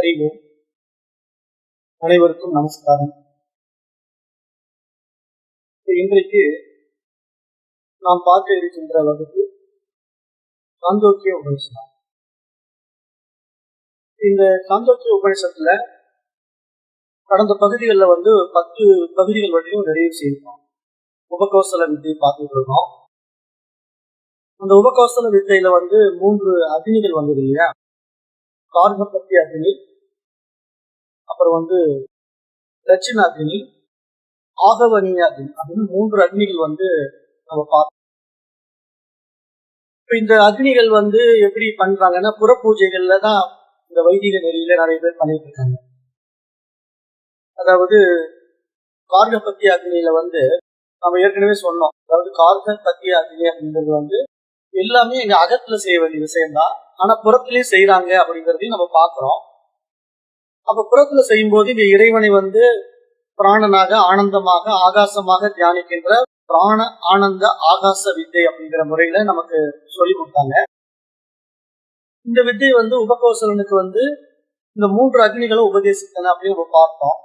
அறிவோம். அனைவருக்கும் நமஸ்காரம். இன்றைக்கு நாம் பார்க்க இருக்கின்ற வகுப்பு சாந்தோக்கிய உபனிஷத். இந்த சாந்தோக்கிய உபனிஷத்துல கடந்த பகுதிகளில் 10 பகுதிகள் வரையும் நிறைவு செய்யணும். உபகோசல வித்தை பார்த்துட்டு இருக்கோம். அந்த உபகோசல வித்தையில 3 அக்னிகள் வந்தது இல்லையா? கார்கபத்தி அக்னி, அப்புறம் தட்சிண அக்னி, ஆகவனிய அக்னி அப்படின்னு 3 அக்னிகள் நம்ம பார்த்தோம். இப்ப இந்த அக்னிகள் எப்படி பண்றாங்கன்னா, புற பூஜைகள்ல தான் இந்த வைதிக நெறியில நிறைய பேர் பண்ணிட்டு இருக்காங்க. அதாவது கார்கபத்தி அக்னியில நம்ம ஏற்கனவே சொன்னோம். அதாவது கார்கபத்தி அக்னி அப்படிங்கிறது எல்லாமே எங்க அகத்துல செய்ய வேண்டிய விஷயம்தான், ஆனா புறத்திலயும் செய்யறாங்க அப்படிங்கறதையும் நம்ம பாக்குறோம். அப்ப புறத்துல செய்யும் போது இந்த இறைவனை பிராணனாக, ஆனந்தமாக, ஆகாசமாக தியானிக்கின்ற பிராண ஆனந்த ஆகாச வித்தை அப்படிங்கிற முறையில நமக்கு சொல்லி கொடுத்தாங்க. இந்த வித்தை உபகோசலனுக்கு இந்த 3 அக்னிகளும் உபதேசித்தன அப்படின்னு நம்ம பார்த்தோம்.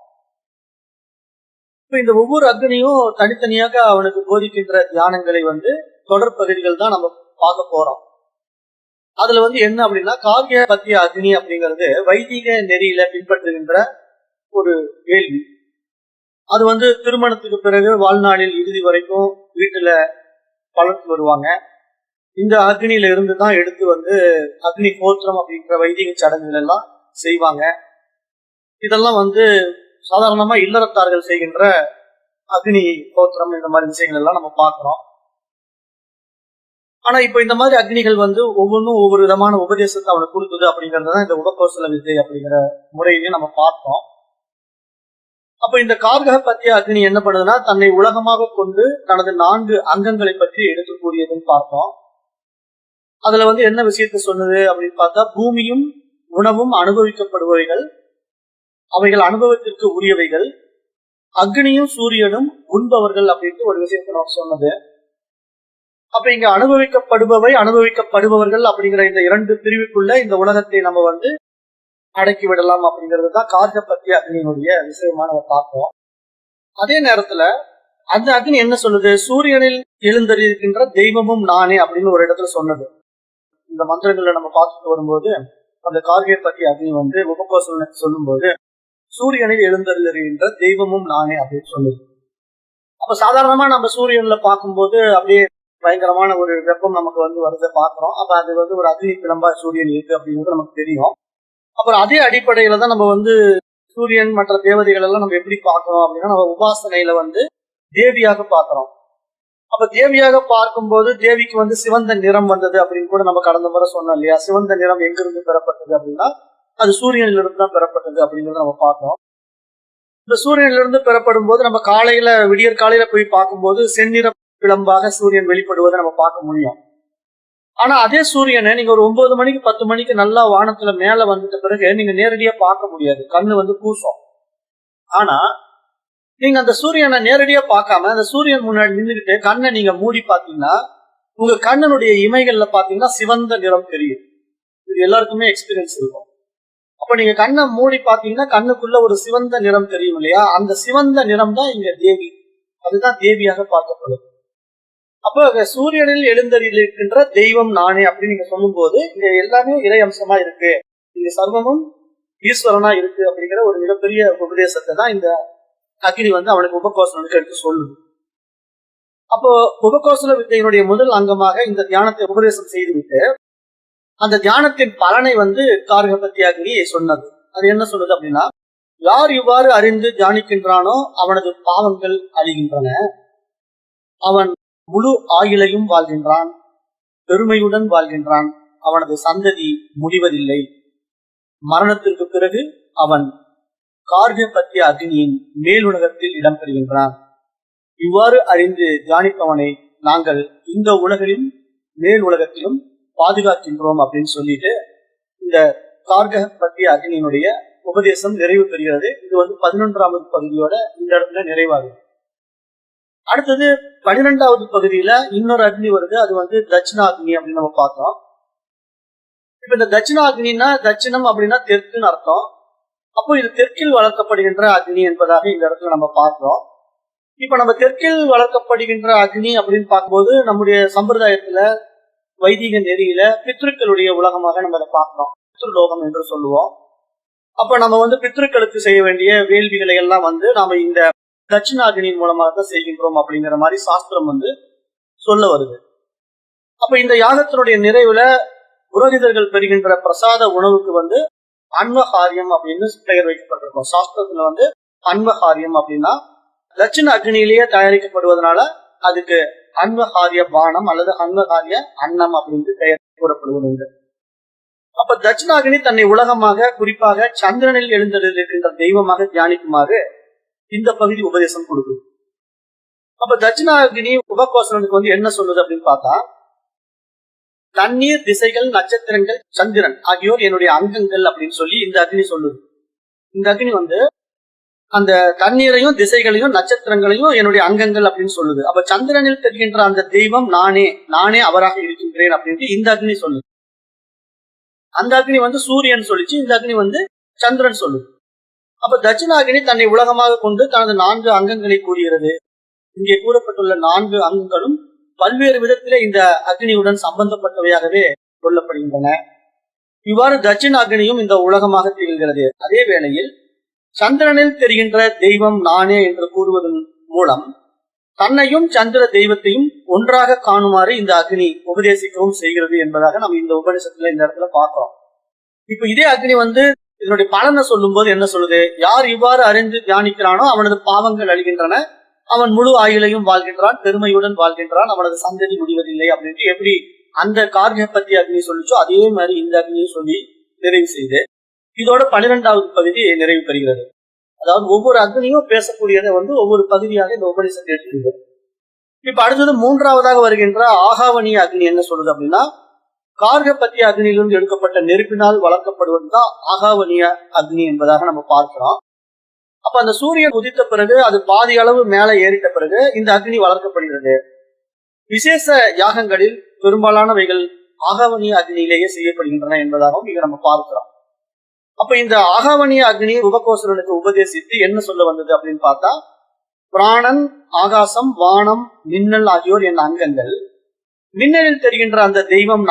இப்ப இந்த ஒவ்வொரு அக்னியும் தனித்தனியாக அவனுக்கு போதிக்கின்ற தியானங்களை தொடர் பகுதிகள் தான் நம்ம பார்க்க போறோம். அதுல என்ன அப்படின்னா, கார்கபத்திய அக்னி அப்படிங்கிறது வைதிக நெறியில பின்பற்றுகின்ற ஒரு வேள்வி. அது திருமணத்துக்கு பிறகு வாழ்நாளில் இறுதி வரைக்கும் வீட்டுல வளர்த்து வருவாங்க. இந்த அக்னியில இருந்து தான் எடுத்து அக்னி கோத்திரம் அப்படிங்கிற வைதிக சடங்குகள் எல்லாம் செய்வாங்க. இதெல்லாம் சாதாரணமா இல்லறத்தார்கள் செய்கின்ற அக்னி கோத்திரம், இந்த மாதிரி விஷயங்கள் எல்லாம் நம்ம பார்க்கிறோம். ஆனா இப்ப இந்த மாதிரி அக்னிகள் ஒவ்வொன்றும் ஒவ்வொரு விதமான உபதேசத்தை அவனுக்கு கொடுக்குது அப்படிங்கறதுதான் இந்த உபகோசல வித்தை அப்படிங்கிற முறையிலையும் நம்ம பார்த்தோம். அப்ப இந்த கார்கபத்திய அக்னி என்ன பண்ணுதுன்னா, தன்னை உலகமாக கொண்டு தனது 4 அங்கங்களை பற்றி எடுத்து கூறியதுன்னு பார்த்தோம். அதுல என்ன விஷயத்த சொன்னது அப்படின்னு பார்த்தா, பூமியும் உணவும் அனுபவிக்கப்படுபவைகள், அவைகள் அனுபவத்திற்கு உரியவைகள், அக்னியும் சூரியனும் உண்பவர்கள் அப்படின்ட்டு ஒரு விஷயத்த நம்ம சொன்னது. அப்ப இங்க அனுபவிக்கப்படுபவை, அனுபவிக்கப்படுபவர்கள் அப்படிங்கிற இந்த 2 பிரிவுக்குள்ள இந்த உலகத்தை நம்ம அடக்கி விடலாம் அப்படிங்கிறது தான் கார்கபத்திய அக்னியினுடைய விஷயமா நம்ம பார்ப்போம். அதே நேரத்துல அந்த அக்னி என்ன சொல்லுது? சூரியனில் எழுந்தறிகின்ற தெய்வமும் நானே அப்படின்னு ஒரு இடத்துல சொன்னது. இந்த மந்திரங்களை நம்ம பார்த்துட்டு வரும்போது அந்த கார்கபத்திய அக்னி உபகோசலனுக்கு சொல்லும் போது சூரியனில் எழுந்தறிகின்ற தெய்வமும் நானே அப்படின்னு சொல்லுது. அப்ப சாதாரணமா நம்ம சூரியன்ல பார்க்கும்போது அப்படியே பயங்கரமான ஒரு வெப்பம் நமக்கு வருதை பாக்குறோம். அப்ப அது ஒரு அக்னி பிளம்பா சூரியன் இருக்கு அப்படிங்கிறது நமக்கு தெரியும். அப்புறம் அதே அடிப்படையில தான் நம்ம சூரியன் மற்ற தேவதைகள் எல்லாம் நம்ம எப்படி பார்க்கிறோம் அப்படின்னா, நம்ம உபாசனையில தேவியாக பார்க்கிறோம். அப்ப தேவியாக பார்க்கும்போது தேவிக்கு சிவந்த நிறம் வந்தது அப்படின்னு கூட நம்ம கடந்த முறை சொன்னோம் இல்லையா? சிவந்த நிறம் எங்கிருந்து பெறப்பட்டது அப்படின்னா, அது சூரியனிலிருந்து தான் பெறப்பட்டது அப்படிங்கறத நம்ம பார்த்தோம். இந்த சூரியனிலிருந்து பெறப்படும் போது நம்ம காலையில, விடியற் காலையில போய் பார்க்கும்போது செந்நிற பிளம்பாக சூரியன் வெளிப்படுவதை நம்ம பார்க்க முடியும். ஆனா அதே சூரியனை நீங்க ஒரு 9 மணிக்கு 10 மணிக்கு நல்லா வானத்துல மேல வந்துட்ட பிறகு நீங்க நேரடியா பார்க்க முடியாது, கண்ணு கூசும். ஆனா நீங்க அந்த சூரியனை நேரடியா பார்க்காம அந்த சூரியன் முன்னாடி நின்றுகிட்டு கண்ணை நீங்க மூடி பாத்தீங்கன்னா, உங்க கண்ணனுடைய இமைகள்ல பாத்தீங்கன்னா சிவந்த நிறம் தெரியும். இது எல்லாருக்குமே எக்ஸ்பீரியன்ஸ் இருக்கும். அப்ப நீங்க கண்ணை மூடி பாத்தீங்கன்னா கண்ணுக்குள்ள ஒரு சிவந்த நிறம் தெரியும் இல்லையா? அந்த சிவந்த நிறம் தான் இங்க தேவி, அதுதான் தேவியாக பார்க்கப்படுது. அப்ப சூரியனில் எழுந்தறிகின்ற தெய்வம் நானே அப்படின்னு நீங்க சொல்லும் போது இங்க எல்லாமே இறை அம்சமா இருக்கு, இங்க சர்வமும் ஈஸ்வரனா இருக்கு அப்படிங்கிற ஒரு மிகப்பெரிய உபதேசத்தை தான் இந்த அக்னி அவனுக்கு உபகோசலனுக்கு எடுத்து சொல்லுது. அப்போ உபகோசல வித்தையினுடைய முதல் அங்கமாக இந்த தியானத்தை உபதேசம் செய்துவிட்டு அந்த தியானத்தின் பலனை கார்கபத்திய அக்னி சொன்னது. அது என்ன சொல்லுது அப்படின்னா, யார் இவ்வாறு அறிந்து தியானிக்கின்றானோ அவனது பாவங்கள் அழிகின்றன, அவன் முழு ஆயுளையும் வாழ்கின்றான், பெருமையுடன் வாழ்கின்றான், அவனது சந்ததி முடிவதில்லை, மரணத்திற்கு பிறகு அவன் கார்கபத்திய அக்னியின் மேலுலகத்தில் இடம்பெறுகின்றான். இவ்வாறு அறிந்து தியானிப்பவனை நாங்கள் இந்த உலகிலும் மேல் உலகத்திலும் பாதுகாக்கின்றோம் அப்படின்னு சொல்லிட்டு இந்த கார்கபத்திய அக்னியினுடைய உபதேசம் நிறைவு பெறுகிறது. இது 11வது பகுதியோட இந்த இடத்துல நிறைவாகுது. அடுத்தது 12வது பகுதியில இன்னொரு அக்னி வருது. அது தட்சிணாக்னி அப்படின்னு நம்ம பார்த்தோம். இப்ப இந்த தட்சிணாக்னின்னா, தட்சிணம் அப்படின்னா தெற்குன்னு அர்த்தம். அப்போ இது தெற்கில் வளர்க்கப்படுகின்ற அக்னி என்பதாக இந்த இடத்துல நம்ம பார்க்கிறோம். இப்ப நம்ம தெற்கில் வளர்க்கப்படுகின்ற அக்னி அப்படின்னு பார்க்கும்போது நம்முடைய சம்பிரதாயத்துல வைதிக நெறியில பித்ருக்களுடைய உலகமாக நம்ம அதை பார்க்கிறோம். பித்ருலோகம் என்று சொல்லுவோம். அப்ப நம்ம பித்ருக்களுக்கு செய்ய வேண்டிய வேள்விகளை எல்லாம் நாம இந்த தட்சிணாகினியின் மூலமாக தான் செய்கின்றோம் அப்படிங்கிற மாதிரி சாஸ்திரம் சொல்ல வருது. அப்ப இந்த யாகத்தினுடைய நிறைவுல புரோகிதர்கள் பெறுகின்ற பிரசாத உணவுக்கு அன்வகாரியம் அப்படின்னு பெயர் வைக்கப்பட்டிருக்கும். சாஸ்திரத்துல அன்வகாரியம் அப்படின்னா தட்சிண அக்னியிலேயே தயாரிக்கப்படுவதனால அதுக்கு அன்வகாரிய பானம் அல்லது அன்வகாரிய அன்னம் அப்படின்னு பெயர் கூறப்படுவது. அப்ப தட்சிணாகினி தன்னை உலகமாக குறிப்பாக சந்திரனில் எழுந்திருக்கின்ற தெய்வமாக தியானிக்குமாறு இந்த பகுதி உபதேசம் கொடுக்குது. அப்ப தட்சிணாகினி உபகோசலனுக்கு என்ன சொல்லுது அப்படின்னு பார்த்தா, தண்ணீர், திசைகள், நட்சத்திரங்கள், சந்திரன் ஆகியோர் என்னுடைய அங்கங்கள் அப்படின்னு சொல்லி இந்த அக்னி சொல்லுது. இந்த அக்னி அந்த தண்ணீரையும் திசைகளையும் நட்சத்திரங்களையும் என்னுடைய அங்கங்கள் அப்படின்னு சொல்லுது. அப்ப சந்திரனில் தெரிகின்ற அந்த தெய்வம் நானே அவராக இருக்கின்றேன் அப்படின்ட்டு இந்த அக்னி சொல்லுது. அந்த அக்னி சூரியன் சொல்லிச்சு, இந்த அக்னி சந்திரன் சொல்லுது. அப்ப தட்சிணாகினி தன்னை உலகமாக கொண்டு தனது 4 அங்கங்களை கூறுகிறது. இங்கே கூறப்பட்டுள்ள 4 அங்கங்களும் பல்வேறு விதத்திலே இந்த அக்னியுடன் சம்பந்தப்பட்டவையாகவே கொள்ளப்படுகின்றன. இவ்வாறு தட்சிணாகினியும் இந்த உலகமாக திகழ்கிறது. அதே வேளையில் சந்திரனில் தெரிகின்ற தெய்வம் நானே என்று கூறுவதன் மூலம் தன்னையும் சந்திர தெய்வத்தையும் ஒன்றாக காணுமாறு இந்த அக்னி உபதேசிக்கவும் செய்கிறது என்பதாக நம்ம இந்த உபநிஷத்துல இந்த இடத்துல பார்க்கிறோம். இப்ப இதே அக்னி இதனுடைய பலனை சொல்லும் போது என்ன சொல்லுது? யார் இவ்வாறு அறிந்து தியானிக்கிறானோ அவனது பாவங்கள் அழிகின்றன, அவன் முழு ஆயுளையும் வாழ்கின்றான், பெருமையுடன் வாழ்கின்றான், அவனது சந்ததி முடிவதில்லை அப்படின்ட்டு எப்படி அந்த கார்கபத்தி அக்னி சொல்லிச்சோ அதே மாதிரி இந்த அக்னியை சொல்லி நிறைவு செய்து இதோட 12வது பகுதி நிறைவு பெறுகிறது. அதாவது ஒவ்வொரு அக்னியும் பேசக்கூடியதை ஒவ்வொரு பகுதியாக இந்த உபநிஷத்தை எடுத்துக்கிறது. இப்ப அடுத்தது 3வதாக வருகின்ற ஆகாவனிய அக்னி என்ன சொல்லுது அப்படின்னா, கார்கபத்தி அக்னியிலிருந்து எடுக்கப்பட்ட நெருப்பினால் வளர்க்கப்படுவதுதான் ஆகாவனிய அக்னி என்பதாக நம்ம பார்க்கிறோம். அப்ப அந்த சூரியன் உதித்த பிறகு அது பாதி அளவு மேல ஏறிட்ட பிறகு இந்த அக்னி வளர்க்கப்படுகிறது. விசேஷ யாகங்களில் பெரும்பாலானவைகள் ஆகாவனிய அக்னியிலேயே செய்யப்படுகின்றன என்பதாகவும் இங்க நம்ம பார்க்கிறோம். அப்ப இந்த ஆகாவனிய அக்னி உபகோசலனுக்கு உபதேசித்து என்ன சொல்ல வந்தது அப்படின்னு பார்த்தா, பிராணன், ஆகாசம், வானம், மின்னல் ஆகியோர் என் அங்கங்கள். மின்னலில் தெரிகின்ற அந்த தெய்வம்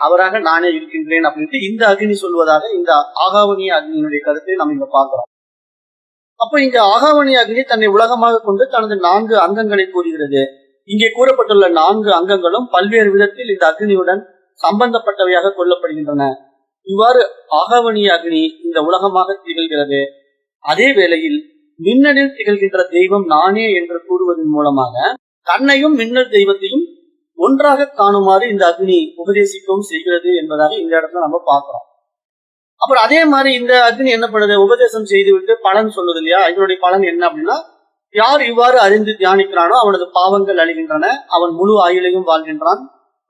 அவராக நானே இருக்கின்றேன் அப்படின்ட்டு இந்த அக்னி சொல்வதாக இந்த ஆகாவனிய அக்னியினுடைய கருத்தை நம்ம இங்க பார்க்கிறோம். அப்ப இங்க ஆகாவனிய அக்னி தன்னை உலகமாக கொண்டு தனது 4 அங்கங்களை கூறுகிறது. இங்கே கூறப்பட்டுள்ள 4 அங்கங்களும் பல்வேறு விதத்தில் இந்த அக்னியுடன் சம்பந்தப்பட்டவையாக கொள்ளப்படுகின்றன. இவ்வாறு ஆகாவனிய அக்னி இந்த உலகமாக திகழ்கிறது. அதே வேளையில் மின்னலில் திகழ்கின்ற தெய்வம் நானே என்று கூறுவதன் மூலமாக தன்னையும் மின்னல் தெய்வத்தையும் ஒன்றாக காணுமாறு இந்த அக்னி உபதேசிக்கவும் செய்கிறது என்பதாக இந்த இடத்துல நம்ம பார்க்கிறோம். அப்புறம் அதே மாதிரி இந்த அக்னி என்ன பண்ணுது? உபதேசம் செய்துவிட்டு பலன் சொல்லுது இல்லையா? இதனுடைய பலன் என்ன அப்படின்னா, யார் இவ்வாறு அறிந்து தியானிக்கிறானோ அவனது பாவங்கள் அழிகின்றன, அவன் முழு ஆயுளையும் வாழ்கின்றான்,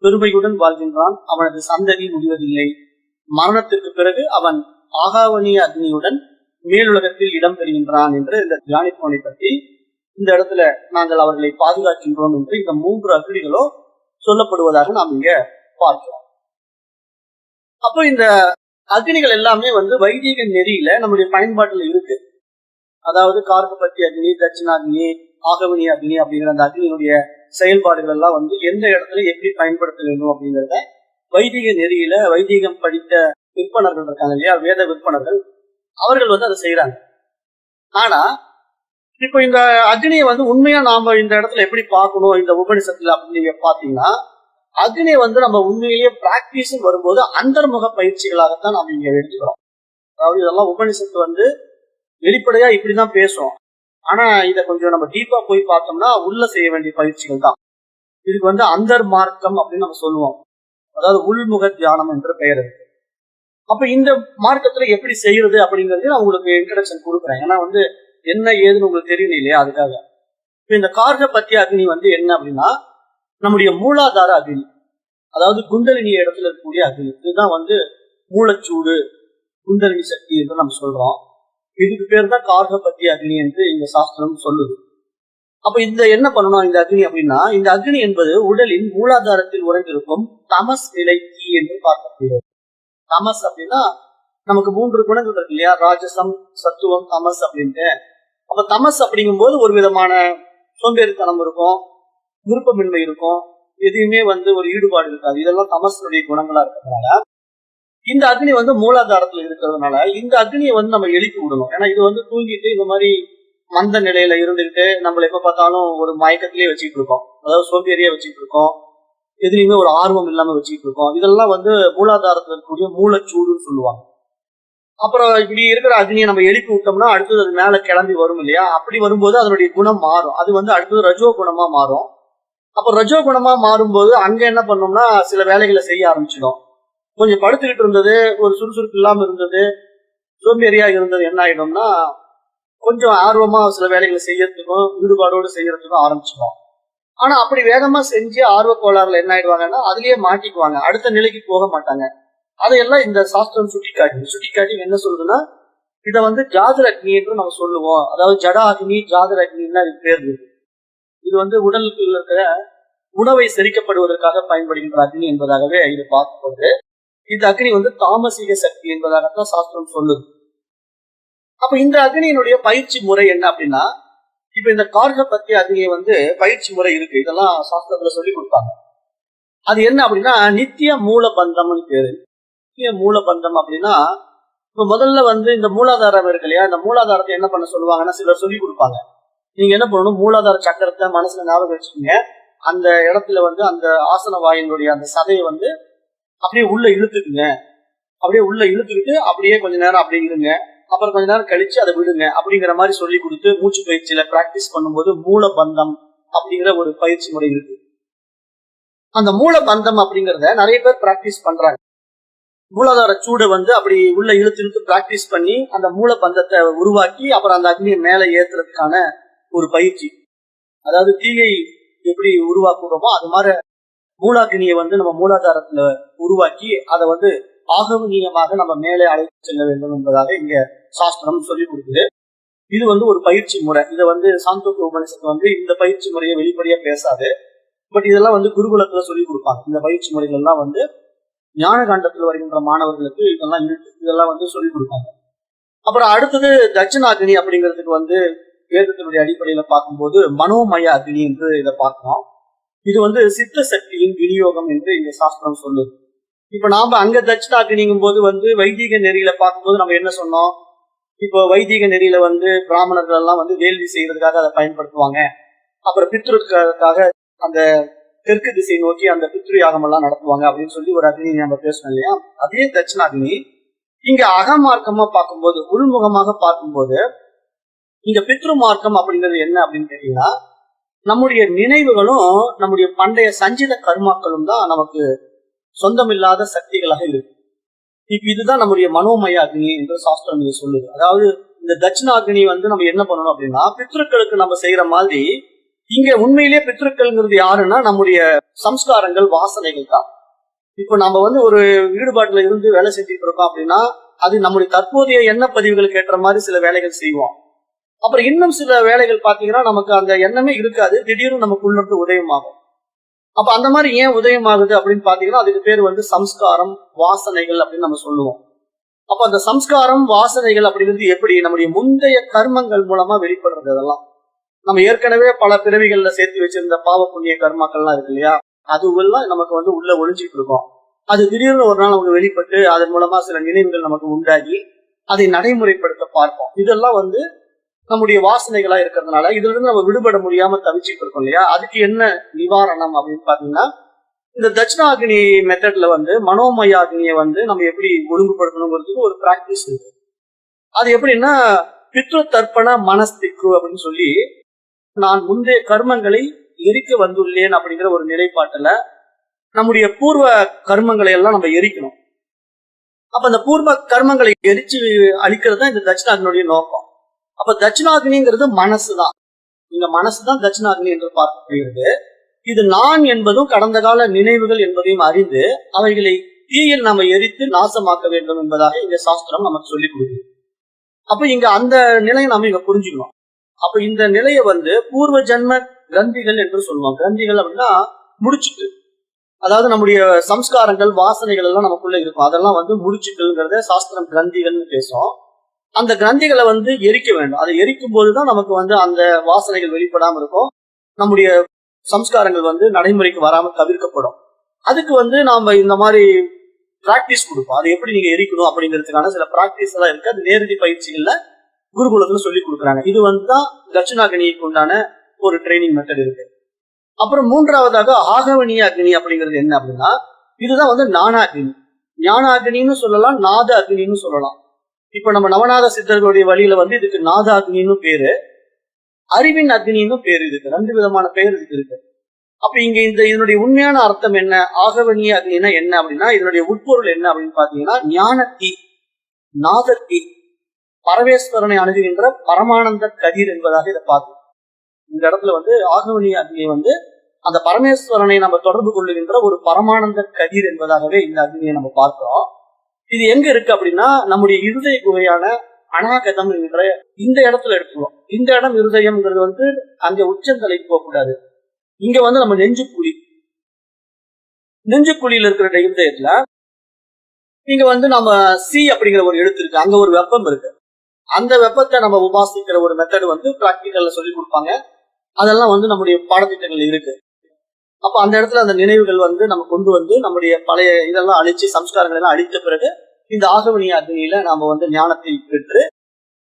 பெருமையுடன் வாழ்கின்றான், அவனது சந்ததி முடிவதில்லை, மரணத்திற்கு பிறகு அவன் ஆகாவனிய அக்னியுடன் மேலுலகத்தில் இடம் பெறுகின்றான் என்று இந்த தியானிப்பவனை பற்றி இந்த இடத்துல நாங்கள் அவர்களை பாதுகாக்கின்றோம் என்று இந்த 3 அக்னிகளோ சொல்லப்படுவதாக நாம் இங்க பார்க்கிறோம். அப்போ இந்த அக்னிகள் எல்லாமே வைதிக நெறியில நம்முடைய பயன்பாட்டுல இருக்கு. அதாவது கார்கபத்தி அக்னி, தட்சிணாகினி, ஆகவனிய அக்னி அப்படிங்கிற அந்த அக்னியினுடைய செயல்பாடுகள் எல்லாம் எந்த இடத்துல எப்படி பயன்படுத்த வேண்டும் அப்படிங்கிறத வைதிக நெறியில வைதிகம் படித்த விற்பனர்கள் இருக்காங்க இல்லையா, வேத விற்பனர்கள், அவர்கள் அதை செய்யறாங்க. ஆனா இப்ப இந்த அக்னியை உண்மையா நாம இந்த இடத்துல எப்படி பார்க்கணும் இந்த உபநிஷத்துல அப்படின்னு நீங்க பாத்தீங்கன்னா, அக்னியை நம்ம உண்மையிலேயே பிராக்டிஸும் வரும்போது அந்தர்முக பயிற்சிகளாகத்தான் நாம இங்க எடுத்துக்கிறோம். அதாவது இதெல்லாம் உபநிஷத்து வெளிப்படையா இப்படிதான் பேசும். ஆனா இதை கொஞ்சம் நம்ம டீப்பா போய் பார்த்தோம்னா உள்ள செய்ய வேண்டிய பயிற்சிகள் தான். இதுக்கு அந்தர் மார்க்கம் அப்படின்னு நம்ம சொல்லுவோம். அதாவது உள்முக தியானம் என்று பெயர் இருக்கு. அப்ப இந்த மார்க்கத்துல எப்படி செய்யறது அப்படிங்கறது நான் உங்களுக்கு இன்ட்ரடக்ஷன் கொடுக்குறேன். ஏன்னா என்ன ஏதுன்னு உங்களுக்கு தெரியல இல்லையா, அதுக்காக. இப்ப இந்த கார்கபத்தி அக்னி என்ன அப்படின்னா, நம்முடைய மூலாதார அக்னி, அதாவது குண்டலினி இடத்துல இருக்கக்கூடிய அக்னி. இதுதான் மூலச்சூடு, குண்டலினி சக்தி என்று நம்ம சொல்றோம். இதுக்கு பேர் தான் கார்கபத்தி அக்னி என்று இந்த சாஸ்திரம் சொல்லுது. அப்ப இந்த என்ன பண்ணணும் இந்த அக்னி அப்படின்னா, இந்த அக்னி என்பது உடலின் மூலாதாரத்தில் உறைந்திருக்கும் தமஸ் நிலை தீ என்று பார்க்கப்படுகிறது. தமஸ் அப்படின்னா நமக்கு 3 குணங்கள் இருக்கு இல்லையா, ராஜசம், சத்துவம், தமஸ் அப்படின்ட்டு. அப்ப தமஸ் அப்படிங்கும் போது ஒரு விதமான சோம்பேறித்தனம் இருக்கும், விருப்பமின்மை இருக்கும், எதையுமே ஒரு ஈடுபாடு இருக்காது. இதெல்லாம் தமசனுடைய குணங்களா இருக்கிறதுனால இந்த அக்னி மூலாதாரத்துல இருக்கிறதுனால இந்த அக்னியை நம்ம எழுப்பி விடணும். ஏன்னா இது தூங்கிட்டு இந்த மாதிரி மந்த நிலையில இருந்துகிட்டு நம்மள எப்ப பார்த்தாலும் ஒரு மயக்கத்திலேயே வச்சுட்டு இருக்கோம், அதாவது சோம்பேறியா வச்சுட்டு இருக்கோம், எதுலையுமே ஒரு ஆர்வம் இல்லாம வச்சுட்டு இருக்கோம். இதெல்லாம் மூலாதாரத்துல இருக்கக்கூடிய மூலச்சூடுன்னு சொல்லுவாங்க. அப்புறம் இப்படி இருக்கிற அக்னியை நம்ம எழுப்பி விட்டோம்னா அடுத்தது அது மேல கிளம்பி வரும் இல்லையா, அப்படி வரும்போது அதனுடைய குணம் மாறும். அது அடுத்தது ரஜோ குணமா மாறும். அப்ப ரஜோ குணமா மாறும்போது அங்க என்ன பண்ணோம்னா சில வேலைகளை செய்ய ஆரம்பிச்சிடும். கொஞ்சம் படுத்துக்கிட்டு இருந்தது, ஒரு சுறுசுறுப்பு இல்லாம இருந்தது, சோம்பேறியா இருந்தது, என்ன ஆயிடும்னா கொஞ்சம் ஆர்வமா சில வேலைகளை செய்யறதுக்கும் ஈடுபாடோடு செய்யறதுக்கும் ஆரம்பிச்சிடும். ஆனா அப்படி வேகமா செஞ்சு ஆர்வ கோளாறுல என்ன ஆயிடுவாங்கன்னா அதுலயே மாட்டிக்குவாங்க, அடுத்த நிலைக்கு போக மாட்டாங்க. அதையெல்லாம் இந்த சாஸ்திரம் சுட்டிக்காட்டி என்ன சொல்றதுன்னா இதை ஜாதர அக்னி என்று நம்ம சொல்லுவோம். அதாவது ஜடா அக்னி, ஜாதர அக்னின்னா இது பேர் இருக்கு. இது உடலுக்கு இருக்கிற உணவை செரிக்கப்படுவதற்காக பயன்படுகின்ற அக்னி என்பதாகவே இது பார்க்கப்படுது. இந்த அக்னி தாமசிக சக்தி என்பதாகத்தான் சாஸ்திரம் சொல்லுது. அப்ப இந்த அக்னியினுடைய பயிற்சி முறை என்ன அப்படின்னா, இப்ப இந்த கார்க பத்தி அக்னியை பயிற்சி முறை இருக்கு, இதெல்லாம் சாஸ்திரத்துல சொல்லி கொடுப்பாங்க. அது என்ன அப்படின்னா நித்திய மூலபந்தம்னு பேரு. நித்திய மூலபந்தம் அப்படின்னா இப்ப முதல்ல இந்த மூலாதாரம் இருக்கு இல்லையா, இந்த மூலாதாரத்தை என்ன பண்ண சொல்லுவாங்கன்னா சிலர் சொல்லி கொடுப்பாங்க. நீங்க என்ன பண்ணணும், மூலாதார சக்கரத்தை மனசுல ஞாபகம் வச்சுக்கோங்க. அந்த இடத்துல அந்த ஆசன வாயினுடைய அந்த சதையை அப்படியே உள்ள இழுத்துக்குங்க. அப்படியே உள்ள இழுத்துக்கிட்டு அப்படியே கொஞ்ச நேரம் அப்படியே இருங்க, அப்புறம் கொஞ்ச நேரம் கழிச்சு அதை விடுங்க அப்படிங்கிற மாதிரி சொல்லி கொடுத்து மூச்சு பயிற்சியில பிராக்டிஸ் பண்ணும்போது மூலபந்தம் அப்படிங்கிற ஒரு பயிற்சி முறை இருக்கு. அந்த மூலபந்தம் அப்படிங்கறத நிறைய பேர் பிராக்டிஸ் பண்றாங்க. மூலாதார சூடை அப்படி உள்ள இழுத்து இழுத்து பிராக்டிஸ் பண்ணி அந்த மூலபந்தத்தை உருவாக்கி அப்புறம் அந்த அக்னியை மேல ஏத்துறதுக்கான ஒரு பயிற்சி. அதாவது தீயை எப்படி உருவாக்குறோமோ அது மாதிரி மூலாக்னியை நம்ம மூலாதாரத்துல உருவாக்கி அதை ஆகவனீயமாக நம்ம மேலே அழைத்து செல்ல வேண்டும் என்பதாக இங்க சாஸ்திரம் சொல்லி கொடுக்குது. இது ஒரு பயிற்சி முறை. இதை சாந்தோக்கிய உபநிஷத்து இந்த பயிற்சி முறையை வெளிப்படையா பேசாது. பட் இதெல்லாம் குருகுலத்துல சொல்லி கொடுப்பாங்க. இந்த பயிற்சி முறைகள் எல்லாம் ஞான காண்டத்துல வருகின்ற மாணவர்களுக்கு இதெல்லாம் இருக்கு, இதெல்லாம் சொல்லி கொடுப்பாங்க. அப்புறம் அடுத்தது தட்சிணாக்னி அப்படிங்கிறதுக்கு வேதத்தினுடைய அடிப்படையில பார்க்கும்போது மனோமய அக்னி என்று இதை பார்க்கணும். இது சித்த சக்தியின் விநியோகம் என்று இந்த சாஸ்திரம் சொல்லுது. இப்ப நாம அங்க தட்சிணாக்னிங்கும் போது வைதிக நெறியில பார்க்கும்போது நம்ம என்ன சொன்னோம், இப்போ வைதிக நெறியில பிராமணர்கள் எல்லாம் வேள்வி செய்யறதுக்காக அதை பயன்படுத்துவாங்க. அப்புறம் பித்ருக்காக அந்த தெற்கு திசை நோக்கி அந்த பித்ரு யாகம் எல்லாம் நடத்துவாங்க அப்படின்னு சொல்லி ஒரு அக்னி நம்ம பேசணும் இல்லையா. அதே தட்சிணாக்னி இங்க அகமார்க்கமா பார்க்கும்போது, உள்முகமாக பார்க்கும்போது இங்க பித்ரு மார்க்கம் அப்படிங்கிறது என்ன அப்படின்னு கேட்டீங்கன்னா நம்முடைய நினைவுகளும் நம்முடைய பண்டைய சஞ்சித கர்மாக்களும் தான் நமக்கு சொந்தமில்லாத சக்திகளாக இருக்கு. இப்ப இதுதான் நம்முடைய மனோமய அக்னி என்று சாஸ்திரம் இங்க சொல்லுது. அதாவது இந்த தட்சிணாக்னி நம்ம என்ன பண்ணணும் அப்படின்னா பித்ருக்களுக்கு நம்ம செய்யற மாதிரி இங்க உண்மையிலேயே பித்ருக்கள்ங்கிறது யாருன்னா நம்முடைய சம்ஸ்காரங்கள், வாசனைகள் தான். இப்ப நம்ம ஒரு ஈடுபாட்டுல இருந்து வேலை செஞ்சுட்டு இருக்கோம் அப்படின்னா அது நம்முடைய தற்போதைய எண்ண பதிவுகளுக்கு ஏற்ற மாதிரி சில வேலைகள் செய்வோம். அப்புறம் இன்னும் சில வேலைகள் பாத்தீங்கன்னா நமக்கு அந்த எண்ணமே இருக்காது, திடீர்னு நமக்குள்ள இருந்து உதயமாகும். அப்ப அந்த மாதிரி ஏன் உதயமாகுது அப்படின்னு பாத்தீங்கன்னா அதுக்கு பேர் சம்ஸ்காரம், வாசனைகள் அப்படின்னு நம்ம சொல்லுவோம். அப்ப அந்த சம்ஸ்காரம், வாசனைகள் அப்படிங்கிறது எப்படி நம்முடைய முந்தைய கர்மங்கள் மூலமா வெளிப்படுறது. அதெல்லாம் நம்ம ஏற்கனவே பல பிறவிகள்ல சேர்த்து வச்சிருந்த பாவ புண்ணிய கர்மாக்கள்லாம் இருக்கு இல்லையா, அதுவெல்லாம் நமக்கு உள்ள ஒழிஞ்சிட்டு இருக்கும். அது திடீர்னு ஒரு நாள் நமக்கு வெளிப்பட்டு அதன் மூலமா சில நினைவுகள் நமக்கு உண்டாகி அதை நடைமுறைப்படுத்த பார்ப்போம். இதெல்லாம் நம்முடைய வாசனைகளா இருக்கிறதுனால இதுல இருந்து நம்ம விடுபட முடியாம தவிச்சுட்டு இருக்கோம் இல்லையா. அதுக்கு என்ன நிவாரணம் அப்படின்னு பாத்தீங்கன்னா இந்த தட்சிணாக்னி மெத்தட்ல மனோமய அக்னியை நம்ம எப்படி ஒழுங்குபடுத்தணுங்கிறதுக்கு ஒரு பிராக்டிஸ் இருக்கு. அது எப்படின்னா பித்ரு தர்ப்பண மனஸ்திக்கு அப்படின்னு சொல்லி நான் முந்தைய கர்மங்களை எரிக்க வந்துள்ளேன் அப்படிங்கிற ஒரு நிலைப்பாட்டுல நம்முடைய பூர்வ கர்மங்களை எல்லாம் நம்ம எரிக்கணும். அப்ப அந்த பூர்வ கர்மங்களை எரிச்சு அழிக்கிறது தான் இந்த தட்சிணாக்னியுடைய நோக்கம். அப்ப தட்சிணாக்னிங்கிறது மனசுதான். இந்த மனசுதான் தட்சிணாக்னி என்று பார்க்கப்படுகிறது. இது நான் என்பதும் கடந்த கால நினைவுகள் என்பதையும் அறிந்து அவைகளை தீயில் நாம எரித்து நாசமாக்க வேண்டும் என்பதாக இந்த சாஸ்திரம் நமக்கு சொல்லிக் கொடுக்குது. அப்ப இங்க அந்த நிலையை நாம இங்க புரிஞ்சுக்கணும். அப்ப இந்த நிலையை பூர்வ ஜன்ம கிரந்திகள் என்று சொல்லுவோம். கிரந்திகள் அப்படின்னா முடிச்சுட்டு அதாவது நம்முடைய சம்ஸ்காரங்கள் வாசனைகள் எல்லாம் நமக்குள்ள இருக்கும். அதெல்லாம் வந்து முடிச்சுக்கள்ங்கிறத சாஸ்திரம் கிரந்திகள்னு பேசும். அந்த கிரந்திகளை வந்து எரிக்க வேண்டும். அதை எரிக்கும் போதுதான் நமக்கு வந்து அந்த வாசனைகள் வெளிப்படாம இருக்கும். நம்முடைய சம்ஸ்காரங்கள் வந்து நடைமுறைக்கு வராம தவிர்க்கப்படும். அதுக்கு வந்து நாம இந்த மாதிரி பிராக்டிஸ் கொடுப்போம். அது எப்படி நீங்க எரிக்கணும் அப்படிங்கிறதுக்கான சில பிராக்டிஸ் எல்லாம் இருக்கு. அது நேரடி பயிற்சிகள்ல குருகுலத்துல சொல்லி கொடுக்குறாங்க. இது வந்து தான் தட்சிணாகினிக்கு உண்டான ஒரு ட்ரைனிங் மெத்தட் இருக்கு. அப்புறம் மூன்றாவதாக ஆகவனிய அக்னி அப்படிங்கிறது என்ன அப்படின்னா, இதுதான் வந்து ஞானாகினி. ஞான அக்னின்னு சொல்லலாம், நாத அக்னின்னு சொல்லலாம். இப்ப நம்ம நவநாத சித்தர்களுடைய வழியில வந்து இதுக்கு நாத அக்னின்னு பேரு, அறிவின் அக்னின்னு பேரு. இதுக்கு 2 விதமான பெயர் இதுக்கு இருக்கு. அப்ப இங்க இதனுடைய உண்மையான அர்த்தம் என்ன, ஆகவனிய அக்னினா என்ன அப்படின்னா, இதனுடைய உட்பொருள் என்ன அப்படின்னு பாத்தீங்கன்னா, ஞானத்தி, நாதத்தி, பரமேஸ்வரனை அணுகுகின்ற பரமானந்த கதிர் என்பதாக இதை பார்க்கணும். இந்த இடத்துல வந்து ஆகவனிய அக்னி வந்து அந்த பரமேஸ்வரனை நம்ம தொடர்பு கொள்ளுகின்ற ஒரு பரமானந்த கதிர் என்பதாகவே இந்த அக்னியை நம்ம பார்க்கிறோம். இது எங்க இருக்கு அப்படின்னா, நம்முடைய இருதய குகையான அநாகதம் என்கிற இந்த இடத்துல எடுத்துக்கிறோம். இந்த இடம் இருதயம்ங்கிறது வந்து அங்க உச்சந்தலைக்கு போக கூடாது. இங்க வந்து நம்ம நெஞ்சுக்குழியில இருக்கிற இருதயத்துல இங்க வந்து நம்ம சி அப்படிங்கிற ஒரு எழுத்து இருக்கு. அங்க ஒரு வெப்பம் இருக்கு. அந்த வெப்பத்தை நம்ம உபாசிக்கிற ஒரு மெத்தட் வந்து பிராக்டிக்கல்ல சொல்லி கொடுப்பாங்க. அதெல்லாம் வந்து நம்முடைய பாடத்திட்டங்கள் இருக்கு. அப்ப அந்த இடத்துல அந்த நினைவுகள் வந்து நம்ம கொண்டு வந்து நம்முடைய பழைய இதெல்லாம் அழிச்சு, சம்ஸ்காரங்கள் எல்லாம் அழித்த பிறகு இந்த ஆகவனிய அக்னியில நாம வந்து ஞானத்தை பெற்று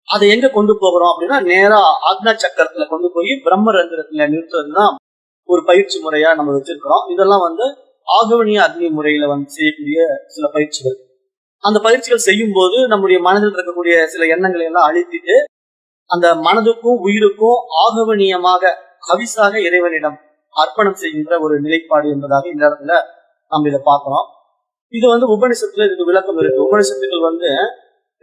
அதை எங்க கொண்டு போகிறோம் அப்படின்னா, நேரா ஆக்னா சக்கரத்துல கொண்டு போய் பிரம்மரந்திரத்துல நிறுத்துறதுதான் ஒரு பயிற்சி முறையா நம்ம வச்சிருக்கிறோம். இதெல்லாம் வந்து ஆகவனிய அக்னி முறையில வந்து செய்யக்கூடிய சில பயிற்சிகள். அந்த பயிற்சிகள் செய்யும் போது நம்முடைய மனதில் இருக்கக்கூடிய சில எண்ணங்களை எல்லாம் அழித்திட்டு அந்த மனதுக்கும் உயிருக்கும் ஆகவனியமாக ஹவிசாக இறைவனிடம் அர்ப்பணம் செய்கின்ற ஒரு நிலைப்பாடு என்பதாக இந்த இடத்துல நம்ம இதை பார்க்கிறோம். இது வந்து உபனிஷத்துல இதுக்கு விளக்கம் இருக்கு. உபனிஷத்துக்கள் வந்து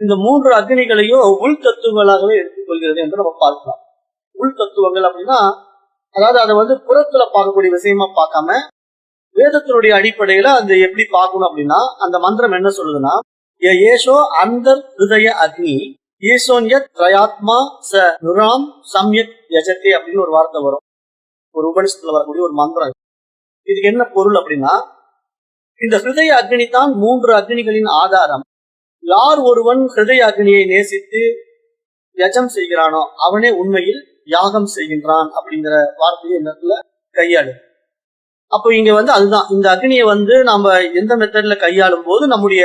இந்த 3 அக்னிகளையும் உள் தத்துவங்களாகவே எடுத்துக்கொள்கிறது என்று நம்ம பார்க்கலாம். உள் தத்துவங்கள் அப்படின்னா, அதாவது அதை வந்து புறத்துல பார்க்கக்கூடிய விஷயமா பார்க்காம வேதத்தினுடைய அடிப்படையில அந்த எப்படி பார்க்கணும் அப்படின்னா, அந்த மந்திரம் என்ன சொல்லுதுன்னா, ஏஷோ அந்தர் ஹிருதய அக்னி ஈசோன்ய திரயாத்மா ச நுராம் சம்யக் யஜதே அப்படின்னு ஒரு வார்த்தை வரும். ஒரு உபனிஷத்துல வரக்கூடிய ஒரு மந்திரம். இதுக்கு என்ன பொருள் அப்படின்னா, இந்த ஹிருதய அக்னி தான் 3 அக்னிகளின் ஆதாரம். யார் ஒருவன் ஹிருதய அக்னியை நேசித்து யஜம் செய்கிறானோ அவனே உண்மையில் யாகம் செய்கின்றான் அப்படிங்கிற வார்த்தையை இந்த இடத்துல கையாளு. அப்போ இங்க வந்து அதுதான், இந்த அக்னியை வந்து நம்ம எந்த மெத்தட்ல கையாளும் போது நம்முடைய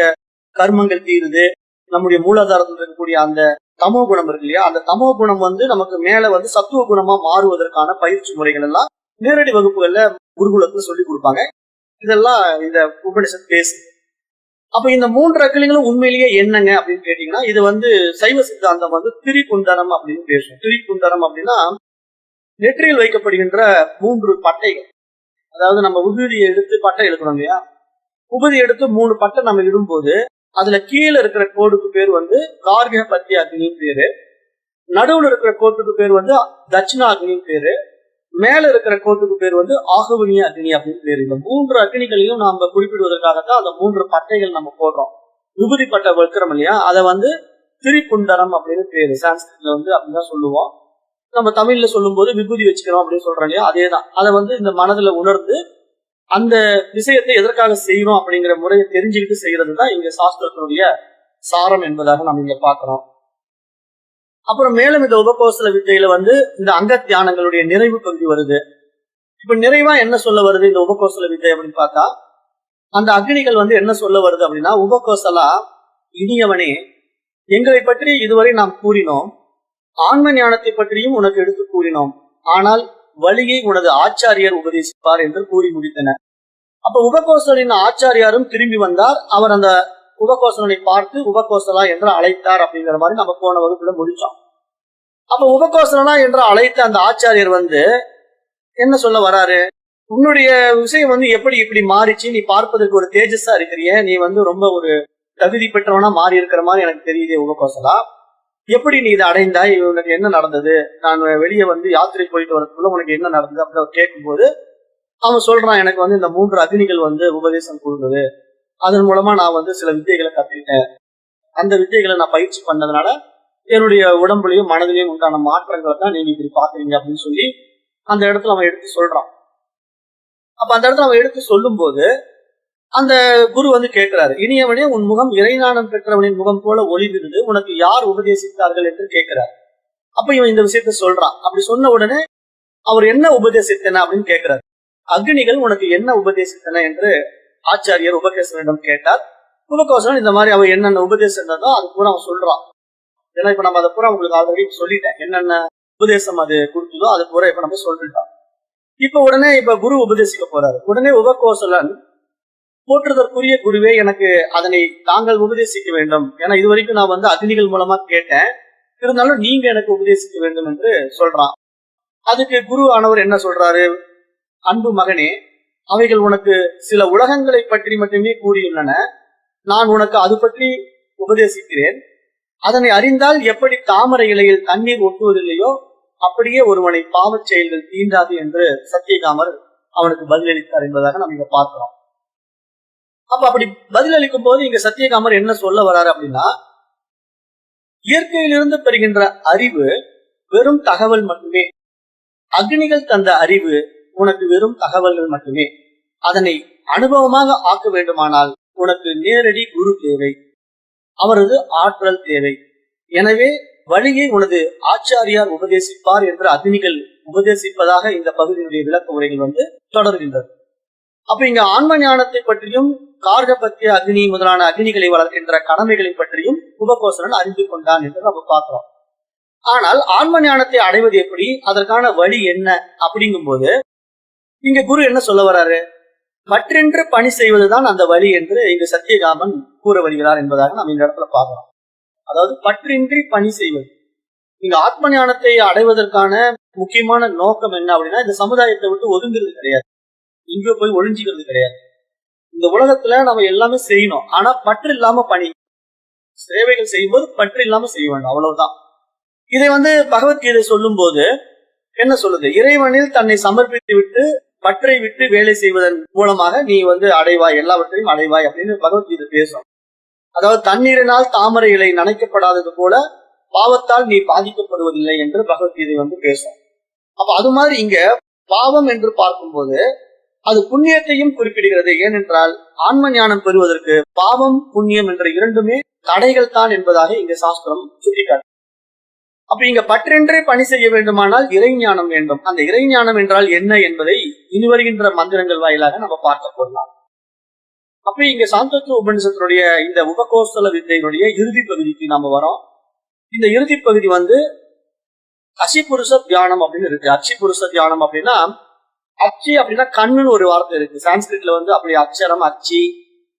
கர்மங்கள் தீருது, நம்முடைய மூலாதாரத்தில் இருக்கக்கூடிய அந்த தமோ குணம் இருக்கு இல்லையா, அந்த தமோ குணம் வந்து நமக்கு மேல வந்து சத்துவ குணமா மாறுவதற்கான பயிற்சி முறைகள் எல்லாம் நேரடி வகுப்புகள்ல குருகுலத்துல சொல்லி கொடுப்பாங்க. இதெல்லாம் இந்த உபனிஷத் பேசு. அப்ப இந்த 3 அக்னிகளும் உண்மையிலேயே என்னங்க அப்படின்னு கேட்டீங்கன்னா, இது வந்து சைவ சித்தாந்தம் வந்து திரிகுண்டரம் அப்படின்னு பேசும். திரிகுண்டரம் அப்படின்னா நெற்றியில் வைக்கப்படுகின்ற 3 பட்டைகள். அதாவது நம்ம உபூதியை எடுத்து பட்டை எடுக்கணும் இல்லையா, உபூதி எடுத்து 3 பட்டை நம்ம இடும்போது அதுல கீழே இருக்கிற கோடுக்கு பேர் வந்து கார்க பத்தி அக்னின்னு பேரு, நடுவுல இருக்கிற கோட்டுக்கு பேர் வந்து தட்சிணா அக்னின்னு பேரு, மேல இருக்கிற கோட்டுக்கு பேர் வந்து ஆகவனிய அக்னி அப்படின்னு பேரு. இந்த 3 அக்னிகளையும் நாம குறிப்பிடுவதற்காகத்தான் அந்த 3 பட்டைகள் நம்ம போடுறோம். விபூதி பட்டை வைக்கிறோம் இல்லையா, அதை வந்து திரிகுண்டரம் அப்படின்னு பேரு. சான்ஸ்கிரிட்ல வந்து அப்படிதான் சொல்லுவோம். நம்ம தமிழ்ல சொல்லும் போது விபூதி வச்சுக்கிறோம் அப்படின்னு சொல்றோம் இல்லையா, அதேதான். அதை வந்து இந்த மனதுல உணர்ந்து அந்த விஷயத்தை எதற்காக செய்யணும் அப்படிங்கிற முறையை தெரிஞ்சுக்கிட்டு செய்யறது தான் இங்க சாஸ்திரத்தினுடைய சாரம் என்பதாக நம்ம இங்க பாக்குறோம். அப்புறம் மேலும் இந்த உபகோசல வித்தையில வந்து இந்த அங்க தியானங்களுடைய நிறைவு பகுதி வருது. இப்ப நிறைவா என்ன சொல்ல வருது இந்த உபகோசல வித்தை அப்படின்னு பார்த்தா, அந்த அக்னிகள் வந்து என்ன சொல்ல வருது அப்படின்னா, உபகோசலா இனியவனே, எங்களை பற்றி இதுவரை நாம் கூறினோம், ஆன்ம ஞானத்தை பற்றியும் உனக்கு எடுத்து கூறினோம், ஆனால் வழியை உனது ஆச்சாரியர் உபதேசிப்பார் என்று கூறி முடித்தனர். அப்ப உபகோசலின் ஆச்சாரியாரும் திரும்பி வந்தார். அவர் அந்த உபகோசலனை பார்த்து உபகோசலா என்று அழைத்தார் அப்படிங்கிற மாதிரி நம்ம போன வகுப்புல முடிச்சோம். அப்ப உபகோசலனா என்று அழைத்த அந்த ஆச்சாரியர் வந்து என்ன சொல்ல வராரு, உன்னுடைய விஷயம் வந்து எப்படி இப்படி மாறிச்சு, நீ பார்ப்பதற்கு ஒரு தேஜஸா இருக்கிறிய, நீ வந்து ரொம்ப ஒரு தகுதி பெற்றவனா மாறி இருக்கிற மாதிரி எனக்கு தெரியுதே உபகோசலா, எப்படி நீ இதை அடைந்தாய், உனக்கு என்ன நடந்தது, நான் வெளியே வந்து யாத்திரை போயிட்டு வரதுக்குள்ள உனக்கு என்ன நடந்தது அப்படின்னு கேட்கும் போது அவன் சொல்றான், எனக்கு வந்து இந்த 3 அக்னிகள் வந்து உபதேசம் கொடுத்தது, அதன் மூலமா நான் வந்து சில வித்தைகளை கத்துக்கிட்டேன், அந்த வித்தைகளை நான் பயிற்சி பண்ணதுனால என்னுடைய உடம்புலையும் மனதிலையும் உண்டான மாற்றங்களை தான் நீங்க இப்படி பாக்குறீங்க அப்படின்னு சொல்லி அந்த இடத்துல அவன் எடுத்து சொல்றான். அப்ப அந்த இடத்துல அவன் எடுத்து சொல்லும் போது அந்த குரு வந்து கேட்கிறாரு, இனியவனே உன் முகம் இறைஞானம் பெற்றவனின் முகம் போல ஒளிர்கிறது, உனக்கு யார் உபதேசித்தார்கள் என்று கேட்கிறார். அப்ப இவன் இந்த விஷயத்த சொல்றான். அப்படி சொன்ன உடனே அவர் என்ன உபதேசித்தன அப்படின்னு கேட்கிறார். அக்னிகள் உனக்கு என்ன உபதேசித்தன என்று ஆச்சாரியர் உபகேசனிடம் கேட்டார். உபகேசன் இந்த மாதிரி அவன் என்னென்ன உபதேசம் இருந்ததோ அது பூரா அவன் சொல்றான். ஏன்னா இப்ப நம்ம அதை பூரா உங்களுக்கு ஆல்ரெடி சொல்லிட்டேன், என்னென்ன உபதேசம் அது கொடுத்ததோ அது பூரா இப்ப நம்ம சொல்லிட்டோம். இப்ப உடனே குரு உபதேசிக்க போறாரு. உடனே உபகோசலன், போற்றுதற்குரிய குருவே, எனக்கு அதனை தாங்கள் உபதேசிக்க வேண்டும். ஏன்னா இது வரைக்கும் நான் வந்து அக்னிகள் மூலமா கேட்டேன், இருந்தாலும் நீங்க எனக்கு உபதேசிக்க வேண்டும் என்று சொல்றான். அதுக்கு குரு ஆனவர் என்ன சொல்றாரு, அன்பு மகனே, அவைகள் உனக்கு சில உலகங்களை பற்றி மட்டுமே கூறியுள்ளன. நான் உனக்கு அது பற்றி உபதேசிக்கிறேன். அதனை அறிந்தால் எப்படி தாமரை இலையில் தண்ணீர் ஒட்டுவதில்லையோ அப்படியே ஒருவனை பாவச் செயல்கள் தீண்டாது என்று சத்தியகாமர் அவனுக்கு பதிலளித்தார் என்பதாக நம்ம இங்க பார்க்கிறோம். அப்ப அப்படி பதிலளிக்கும் போது இங்க சத்தியகாமர் என்ன சொல்ல வர்றாரு அப்படின்னா, இயற்கையிலிருந்து பெறுகின்ற அறிவு வெறும் தகவல் மட்டுமே. அக்னிகள் தந்த அறிவு உனக்கு வெறும் தகவல்கள் மட்டுமே. அதனை அனுபவமாக ஆக்க வேண்டுமானால் உனக்கு நேரடி குரு தேவை, அவரது ஆற்றல் தேவை. எனவே வழியை உனது ஆச்சாரியார் உபதேசிப்பார் என்று அக்னிகள் உபதேசிப்பதாக இந்த பகுதியினுடைய விளக்க உரைகள் வந்து தொடர்கின்றது. அப்ப இங்க ஆன்ம ஞானத்தை பற்றியும் கார்கபத்திய அக்னி முதலான அக்னிகளை வளர்க்கின்ற கடமைகளை பற்றியும் உபகோசலன் அறிந்து கொண்டான் என்று நம்ம பார்க்கிறோம். ஆனால் ஆன்ம ஞானத்தை அடைவது எப்படி, அதற்கான வழி என்ன அப்படிங்கும் போது இங்க குரு என்ன சொல்ல வர்றாரு, பற்றென்று பணி செய்வதுதான் அந்த வழி என்று இங்கு சத்தியகாமன் கூற வருகிறார் என்பதாக நம்ம இந்த இடத்துல பார்க்கிறோம். அதாவது பற்றின்றி பணி செய்வது. இங்க ஆத்ம ஞானத்தை அடைவதற்கான முக்கியமான நோக்கம் என்ன அப்படின்னா, இந்த சமுதாயத்தை விட்டு ஒதுங்குறது கிடையாது, இங்க போய் ஒளிஞ்சிக்கிறது கிடையாது. இந்த உலகத்துல நம்ம எல்லாமே செய்யணும், ஆனா பற்று இல்லாம பணி சேவைகள் செய்யும்போது பற்று இல்லாம செய்ய வேண்டும், அவ்வளவுதான். இதை வந்து பகவத்கீதை சொல்லும் போது என்ன சொல்லுது, இறைவனில் தன்னை சமர்ப்பித்து விட்டு பற்றை விட்டு வேலை செய்வதன் மூலமாக நீ வந்து அடைவாய், எல்லாவற்றையும் அடைவாய் அப்படின்னு பகவத்கீதை பேசும். அதாவது தண்ணீரினால் தாமரை இலை நனைக்கப்படாதது போல பாவத்தால் நீ பாதிக்கப்படுவதில்லை என்று பகவத்கீதை வந்து பேசும். அப்ப அது மாதிரி இங்க பாவம் என்று பார்க்கும்போது அது புண்ணியத்தையும் குறிப்பிடுகிறது. ஏனென்றால் ஆன்ம ஞானம் பெறுவதற்கு பாவம் புண்ணியம் என்ற இரண்டுமே தடைகள் தான் என்பதாக இங்க சாஸ்திரம் சுட்டிக்காட்டு. அப்ப இங்க பற்றென்றே பணி செய்ய வேண்டுமானால் இறைஞானம் வேண்டும். அந்த இறைஞானம் என்றால் என்ன என்பதை இனி வருகின்ற மந்திரங்கள் வாயிலாக நம்ம பார்க்க போகலாம். அப்ப இங்க சாந்தோக்கிய உபநிஷத்தினுடைய இந்த உபகோசல வித்தையினுடைய இறுதி பகுதிக்கு நாம வரோம். இந்த இறுதி பகுதி வந்து அசிபுருஷ தியானம் அப்படின்னு இருக்கு. அச்சிபுருஷ தியானம் அப்படின்னா, அச்சி அப்படின்னா கண்ணுன்னு ஒரு வார்த்தை இருக்கு. சான்ஸ்கிரிட்ல வந்து அப்படி அக்ஷரம் அச்சி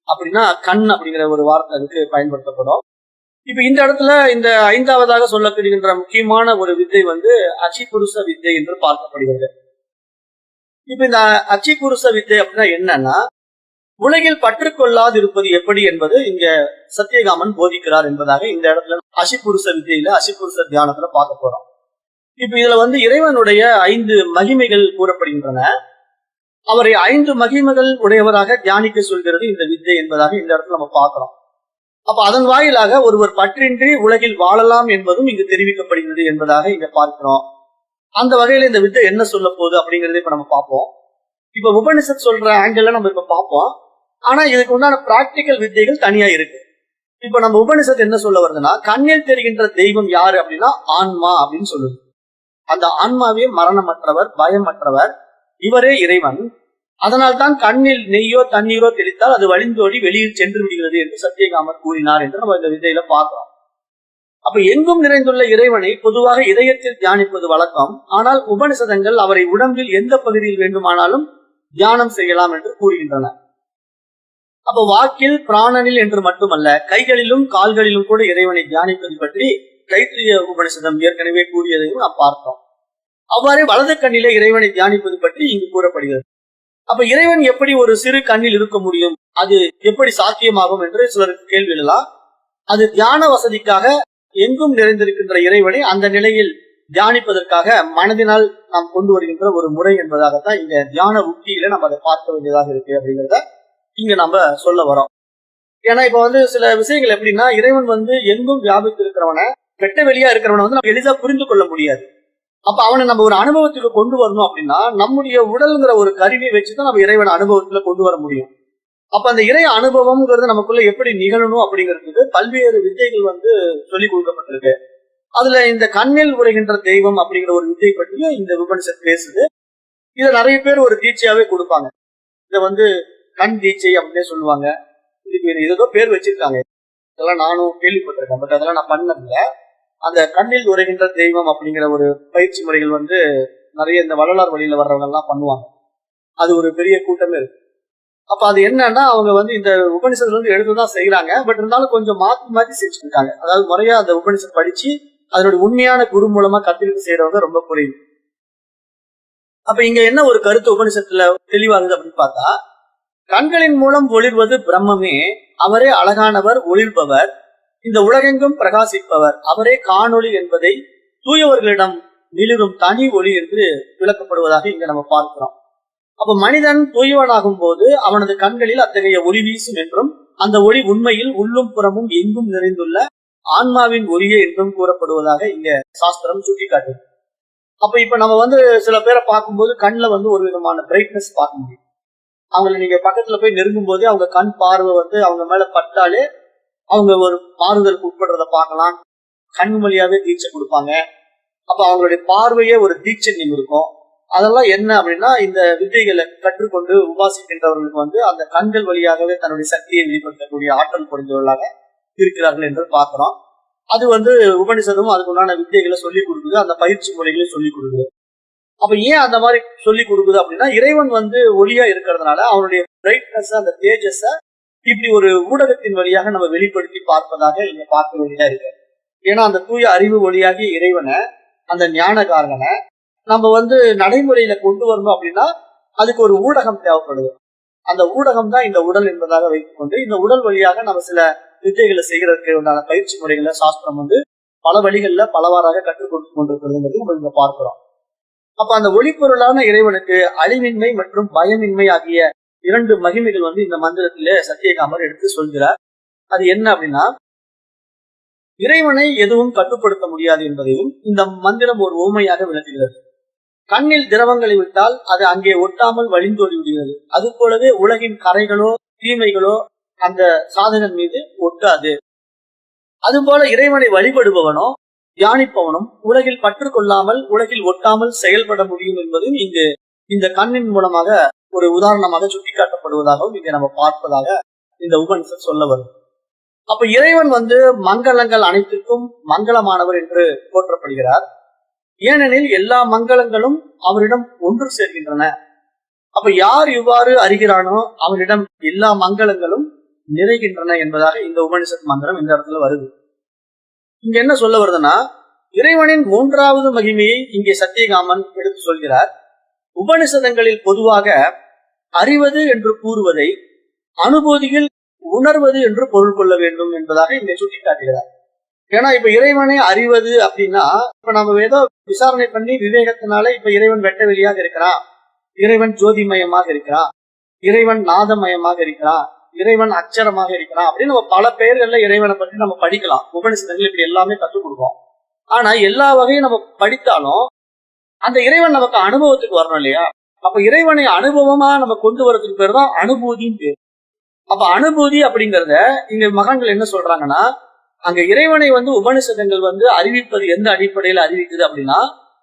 அப்படின்னா கண் அப்படிங்கிற ஒரு வார்த்தை அதுக்கு பயன்படுத்தப்படும். இப்ப இந்த இடத்துல இந்த ஐந்தாவதாக சொல்லப்படுகின்ற முக்கியமான ஒரு வித்தை வந்து அச்சிபுருஷ வித்தை என்று பார்க்கப்படுகிறது. இப்ப இந்த அச்சிபுருஷ வித்தை அப்படின்னா என்னன்னா, உலகில் பற்றுக்கொள்ளாது இருப்பது எப்படி என்பது இங்க சத்தியகாமன் போதிக்கிறார் என்பதாக இந்த இடத்துல அசிபுருஷ வித்தையில அசிபுருஷ தியானத்துல பார்க்க போறோம். இப்ப இதுல வந்து இறைவனுடைய 5 மகிமைகள் கூறப்படுகின்றன. அவரை 5 மகிமைகள் உடையவராக தியானிக்க சொல்கிறது இந்த வித்தை என்பதாக இந்த இடத்துல நம்ம பார்க்கிறோம். அப்ப அதன் வாயிலாக ஒருவர் பற்றின்றி உலகில் வாழலாம் என்பதும் இங்கு தெரிவிக்கப்படுகிறது என்பதாக இங்க பார்க்கிறோம். அந்த வகையில இந்த வித்தை என்ன சொல்ல போகுது அப்படிங்கறத இப்ப நம்ம பார்ப்போம். இப்ப உபனிஷத் சொல்ற ஆங்கிள் நம்ம இப்ப பார்ப்போம். ஆனா இதுக்கு உண்டான பிராக்டிக்கல் வித்தைகள் தனியா இருக்கு. இப்ப நம்ம உபனிஷத் என்ன சொல்ல வருதுன்னா, கண்ணில் தெரிகின்ற தெய்வம் யாரு அப்படின்னா ஆன்மா அப்படின்னு சொல்லுது. அந்த ஆன்மாவே மரணமற்றவர், பயமற்றவர், இவரே இறைவன். அதனால்தான் கண்ணில் நெய்யோ தண்ணீரோ தெளித்தால் அது வழிந்தோடி வெளியில் சென்று விடுகிறது என்று சத்தியகாமர் கூறினார் என்று நம்ம இந்த விதையில பார்க்கிறோம். அப்ப எங்கும் நிறைந்துள்ள இறைவனை பொதுவாக இதயத்தில் தியானிப்பது வழக்கம். ஆனால் உபனிஷதங்கள் அவரை உடம்பில் எந்த பகுதியில் வேண்டுமானாலும் தியானம் செய்யலாம் என்று கூறுகின்றன. அப்ப வாக்கில் பிராணனில் என்று மட்டுமல்ல, கைகளிலும் கால்களிலும் கூட இறைவனை தியானிப்பது பற்றி தைத்திரிய உபனிஷதம் ஏற்கனவே கூறியதையும் நாம் பார்த்தோம். அவ்வாறே வலது கண்ணிலே இறைவனை தியானிப்பது பற்றி இங்கு கூறப்படுகிறது. அப்ப இறைவன் எப்படி ஒரு சிறு கண்ணில் இருக்க முடியும், அது எப்படி சாத்தியமாகும் என்று சிலருக்கு கேள்வி எழலாம். அது தியான வசதிக்காக எங்கும் நிறைந்திருக்கின்ற இறைவனை அந்த நிலையில் தியானிப்பதற்காக மனதினால் நாம் கொண்டு வருகின்ற ஒரு முறை என்பதாகத்தான் இந்த தியான உத்தியில நம்ம அதை பார்க்க வேண்டியதாக இருக்கு அப்படிங்கிறத இங்க நம்ம சொல்ல வரோம். ஏன்னா இப்ப வந்து சில விஷயங்கள் எப்படின்னா, இறைவன் வந்து எங்கும் வியாபித்து இருக்கிறவனை, வெட்ட வெளியா இருக்கிறவனை வந்து நம்ம எளிதா புரிந்து கொள்ள முடியாது. அப்ப அவனை நம்ம ஒரு அனுபவத்துக்கு கொண்டு வரணும் அப்படின்னா நம்முடைய உடல்ங்கிற ஒரு கருவியை வச்சுதான் நம்ம இறைவன் அனுபவத்துல கொண்டு வர முடியும். அப்ப அந்த இறை அனுபவம்ங்கிறது நமக்குள்ள எப்படி நிகழணும் அப்படிங்கிறதுக்கு பல்வேறு வித்தைகள் சொல்லிக் கொடுக்கப்பட்டிருக்கு. அதுல இந்த கண்ணில் உரைகின்ற தெய்வம் அப்படிங்கிற ஒரு வித்தை பற்றியும் இந்த உபனிஷத் பேசுது. இதை நிறைய பேர் ஒரு தீட்சையாவே கொடுப்பாங்க. இதை கண் தீட்சை அப்படின்னே சொல்லுவாங்க. இதுக்கு ஏதோ பேர் வச்சிருக்காங்க. இதெல்லாம் நானும் கேள்விப்பட்டிருக்கேன். பட் அதெல்லாம் நான் பண்ணதில்லை. அந்த கண்ணில் உரைகின்ற தெய்வம் அப்படிங்கிற ஒரு பயிற்சி முறைகள் நிறைய இந்த வள்ளலார் வழியில வர்றவங்க எல்லாம் பண்ணுவாங்க. அது ஒரு பெரிய கூட்டமே இருக்கு. அப்ப அது என்னன்னா அவங்க இந்த உபனிஷத்துல எழுதுதான் செய்யறாங்க. பட் இருந்தாலும் கொஞ்சம் மாத்தி மாத்தி செஞ்சுருக்காங்க. அதாவது முறையா அந்த உபனிஷத் படிச்சு அதனுடைய உண்மையான குரு மூலமா கத்துக்கிட்டு செய்யறவங்க ரொம்ப குறைவு. அப்ப இங்க என்ன ஒரு கருத்து உபனிஷத்துல தெளிவாகுது அப்படின்னு பார்த்தா, கண்களின் மூலம் ஒளிர்வது பிரம்மமே, அவரே அழகானவர், ஒளிர்பவர், இந்த உலகெங்கும் பிரகாசிப்பவர், அவரே காணொளி என்பதை தூயவர்களிடம் மிளிரும் தனி ஒளி என்று விளக்கப்படுவதாக இங்க நம்ம பார்க்கிறோம். அப்ப மனிதன் தூயவனாகும் போது அவனது கண்களில் அத்தகைய ஒளி வீசும் என்றும், அந்த ஒளி உண்மையில் உள்ளும் புறமும் எங்கும் நிறைந்துள்ள ஆன்மாவின் ஒளியே என்றும் கூறப்படுவதாக இங்க சாஸ்திரம் சுட்டிக்காட்டுது. அப்ப இப்ப நம்ம சில பேரை பார்க்கும்போது கண்ணுல ஒரு விதமான பிரைட்னஸ் பார்க்க முடியும். அவங்களை நீங்க பக்கத்துல போய் நெருங்கும் போதே அவங்க கண் பார்வை அவங்க மேல பட்டாலே அவங்க ஒரு மாறுதலுக்கு உட்படுறத பார்க்கலாம். கண் வழியாவே தீட்சை கொடுப்பாங்க. அப்ப அவங்களுடைய பார்வையே ஒரு தீட்சை இருக்கும். அதெல்லாம் என்ன அப்படின்னா, இந்த வித்தைகளை கற்றுக்கொண்டு உபாசிக்கின்றவர்களுக்கு அந்த கண்கள் வழியாகவே தன்னுடைய சக்தியை வெளிப்படுத்தக்கூடிய ஆற்றல் புரிந்தவர்களாக இருக்கிறார்கள் என்று பார்க்கிறோம். அது உபனிஷதும் அதுக்கு உண்டான வித்தைகளை சொல்லிக் கொடுக்குது. அந்த பயிற்சி முறைகளை சொல்லிக் கொடுக்குது. அப்ப ஏன் அந்த மாதிரி சொல்லிக் கொடுக்குது அப்படின்னா, இறைவன் ஒளியா இருக்கிறதுனால அவனுடைய பிரைட்னஸ், அந்த தேஜஸ இப்படி ஒரு ஊடகத்தின் வழியாக நம்ம வெளிப்படுத்தி பார்ப்பதாக இங்க பார்க்க வேண்டியதா இருக்கு. ஏன்னா அந்த தூய அறிவு ஒளியாகிய இறைவனை, அந்த ஞானகாரகனை நம்ம நடைமுறையில கொண்டு வரணும் அப்படின்னா அதுக்கு ஒரு ஊடகம் தேவைப்படுது. அந்த ஊடகம் தான் இந்த உடல் என்பதாக வைத்துக் கொண்டு இந்த உடல் வழியாக நம்ம சில வித்தைகளை செய்யறதுக்கு உண்டான பயிற்சி முறைகளை சாஸ்திரம் பல வழிகள்ல பலவாறாக கற்றுக் கொடுத்து கொண்டிருக்கிறது நம்ம இங்க பார்க்கிறோம். அப்ப அந்த ஒளிப்பொருளான இறைவனுக்கு அழிவின்மை மற்றும் பயமின்மை ஆகிய 2 மகிமைகள் இந்த மந்திரத்திலே சத்தியகாமர் எடுத்து சொல்கிறார். அது என்ன அப்படின்னா, இறைவனை எதுவும் கட்டுப்படுத்த முடியாது என்பதையும் இந்த மந்திரம் ஒரு உவமையாக விளக்குகிறது. கண்ணில் திரவங்களை விட்டால் அது அங்கே ஒட்டாமல் வழிந்தோடி விடுகிறது. அது போலவே உலகின் கரைகளோ தீமைகளோ அந்த சாதகன் மீது ஒட்டாது. அதுபோல இறைவனை வழிபடுபவனோ தியானிப்பவனும் உலகில் பற்று கொள்ளாமல் உலகில் ஒட்டாமல் செயல்பட முடியும் என்பதும் இங்கு இந்த கண்ணின் மூலமாக ஒரு உதாரணமாக சுட்டிக்காட்டப்படுவதாகவும் இங்க நம்ம பார்ப்பதாக இந்த உபனிஷத் சொல்ல வரும். அப்ப இறைவன் மங்களங்கள் அனைத்திற்கும் மங்களமானவர் என்று போற்றப்படுகிறார். ஏனெனில் எல்லா மங்களங்களும் அவரிடம் ஒன்று சேர்கின்றன. அப்ப யார் இவ்வாறு அறிகிறானோ அவனிடம் எல்லா மங்களங்களும் நிறைகின்றன என்பதாக இந்த உபனிஷத் மந்திரம் இந்த இடத்துல வருது. இங்க என்ன சொல்ல வருதுன்னா, இறைவனின் 3வது மகிமையை இங்கே சத்தியகாமன் எடுத்து சொல்கிறார். உபனிஷதங்களில் பொதுவாக அறிவது என்று கூறுவதை அனுபூதியில் உணர்வது என்று பொருள் கொள்ள வேண்டும் என்பதாக இங்கே சுட்டிக்காட்டுகிறார். ஏன்னா இப்ப இறைவனை அறிவது அப்படின்னா, இப்ப நம்ம ஏதோ விசாரணை பண்ணி விவேகத்தினால இப்ப இறைவன் வெட்ட வெளியாக இருக்கிறான், இறைவன் ஜோதிமயமாக இருக்கிறான், இறைவன் நாதமயமாக இருக்கிறான், இறைவன் அச்சரமாக இருக்கிறான் அப்படின்னு நம்ம பல பெயர்கள்ல இறைவனை பற்றி நம்ம படிக்கலாம். உபனிஷதங்கள் இப்படி எல்லாமே கற்றுக் கொடுப்போம். ஆனா எல்லா வகையும் நம்ம படித்தாலும் அந்த இறைவன் நமக்கு அனுபவத்துக்கு வரணும் இல்லையா? அப்ப இறைவனை அனுபவமா நம்ம கொண்டு வரதுக்கு பேர் தான் அனுபூதின்னு பேர். அப்ப அனுபூதி அப்படிங்கறத இங்க மகான்கள் என்ன சொல்றாங்கன்னா, அங்க இறைவனை உபனிஷதங்கள் அறிவிப்பது எந்த அடிப்படையில அறிவிக்குது அப்படின்னா,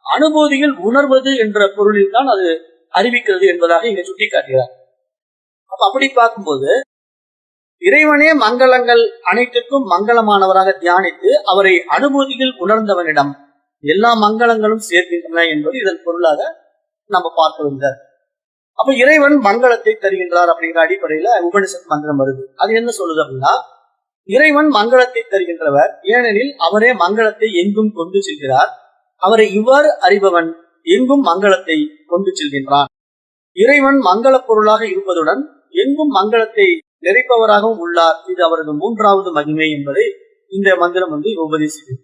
அனுபூதியில் உணர்வது என்ற பொருளில் தான் அது அறிவிக்கிறது என்பதாக இங்க சுட்டி காட்டுகிறார். அப்ப அப்படி பார்க்கும்போது இறைவனே மங்களங்கள் அனைத்திற்கும் மங்களமானவராக தியானித்து அவரை அனுபூதியில் உணர்ந்தவனிடம் எல்லா மங்களங்களும் சேர்க்கின்றன என்பது இதன் பொருளாக நம்ம பார்க்க வந்தார். அப்ப இறைவன் மங்களத்தை தருகின்றார் அப்படிங்கிற அடிப்படையில உபனிஷத் மந்திரம் வருது. அது என்ன சொல்லுது அப்படின்னா, இறைவன் மங்களத்தை தருகின்றவர், ஏனெனில் அவரே மங்களத்தை எங்கும் கொண்டு செல்கிறார். அவரை இவ்வாறு அறிபவன் எங்கும் மங்களத்தை கொண்டு செல்கின்றான். இறைவன் மங்கள பொருளாக இருப்பதுடன் எங்கும் மங்களத்தை நிறைப்பவராகவும் உள்ளார். இது அவரது 3வது மகிமை என்பதை இந்த மந்திரம் உபதேசிக்கிறது.